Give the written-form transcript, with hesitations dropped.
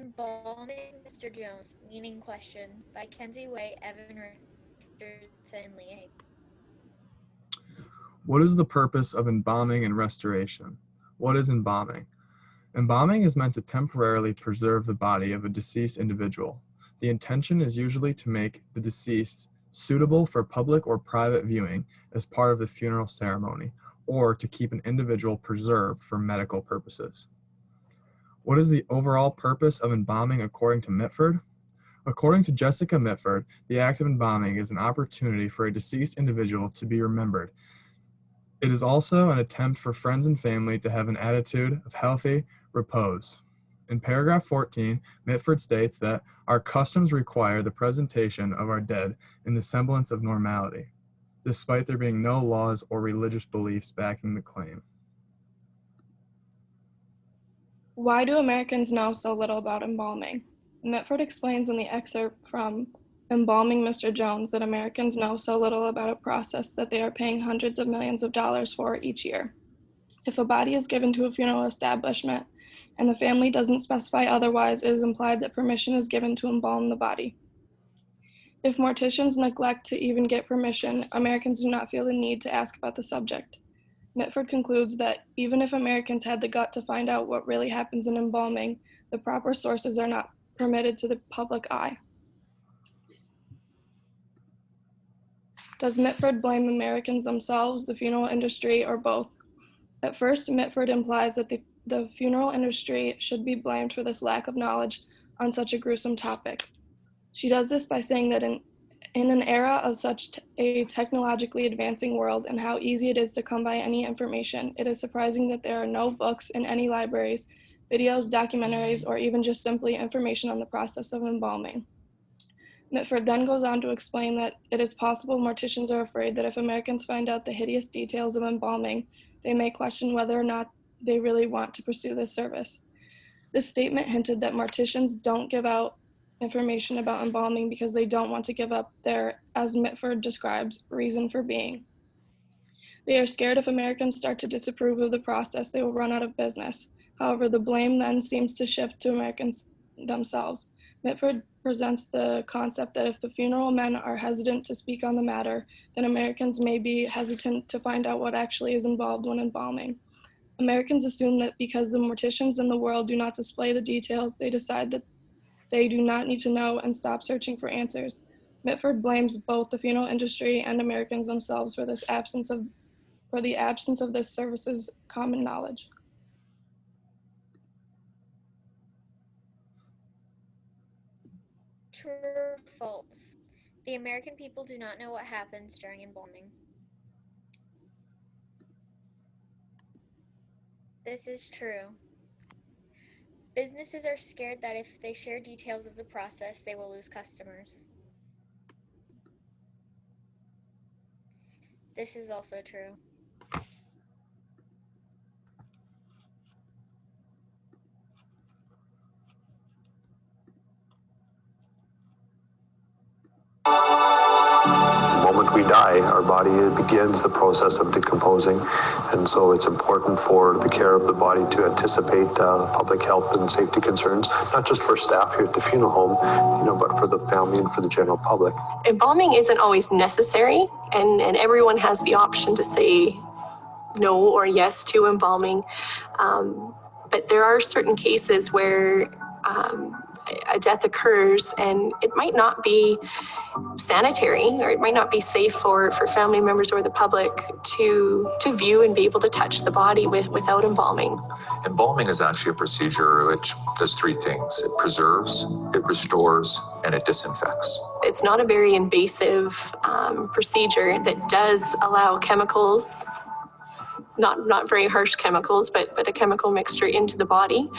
Embalming Mr. Jones, Meaning Questions by Kenzie Way, Evan Richardson, and Lee Haig. What is the purpose of embalming and restoration? What is embalming? Embalming is meant to temporarily preserve the body of a deceased individual. The intention is usually to make the deceased suitable for public or private viewing as part of the funeral ceremony, or to keep an individual preserved for medical purposes. What is the overall purpose of embalming according to Mitford? According to Jessica Mitford, the act of embalming is an opportunity for a deceased individual to be remembered. It is also an attempt for friends and family to have an attitude of healthy repose. In paragraph 14, Mitford states that our customs require the presentation of our dead in the semblance of normality, despite there being no laws or religious beliefs backing the claim. Why do Americans know so little about embalming? Mitford explains in the excerpt from Embalming Mr. Jones that Americans know so little about a process that they are paying hundreds of millions of dollars for each year. If a body is given to a funeral establishment and the family doesn't specify otherwise, it is implied that permission is given to embalm the body. If morticians neglect to even get permission, Americans do not feel the need to ask about the subject. Mitford concludes that even if Americans had the gut to find out what really happens in embalming, the proper sources are not permitted to the public eye. Does Mitford blame Americans themselves, the funeral industry, or both? At first, Mitford implies that the funeral industry should be blamed for this lack of knowledge on such a gruesome topic. She does this by saying that in an era of such a technologically advancing world and how easy it is to come by any information, it is surprising that there are no books in any libraries, videos, documentaries, or even just simply information on the process of embalming. Mitford then goes on to explain that it is possible morticians are afraid that if Americans find out the hideous details of embalming, they may question whether or not they really want to pursue this service. This statement hinted that morticians don't give out information about embalming because they don't want to give up their, as Mitford describes, reason for being. They are scared if Americans start to disapprove of the process, they will run out of business. However, the blame then seems to shift to Americans themselves. Mitford presents the concept that if the funeral men are hesitant to speak on the matter, then Americans may be hesitant to find out what actually is involved when embalming. Americans assume that because the morticians in the world do not display the details, they decide that they do not need to know and stop searching for answers. Mitford blames both the funeral industry and Americans themselves for the absence of this service's common knowledge. True or false? The American people do not know what happens during embalming. This is true. Businesses are scared that if they share details of the process, they will lose customers. This is also true. The moment we die, our body begins the process of decomposing, and so it's important for the care of the body to anticipate public health and safety concerns, not just for staff here at the funeral home, but for the family and for the general public. Embalming isn't always necessary, and everyone has the option to say no or yes to embalming, but there are certain cases where a death occurs and it might not be sanitary, or it might not be safe for family members or the public to view and be able to touch the body without embalming. Embalming is actually a procedure which does three things. It preserves, it restores, and it disinfects. It's not a very invasive procedure that does allow chemicals, not very harsh chemicals, but a chemical mixture into the body.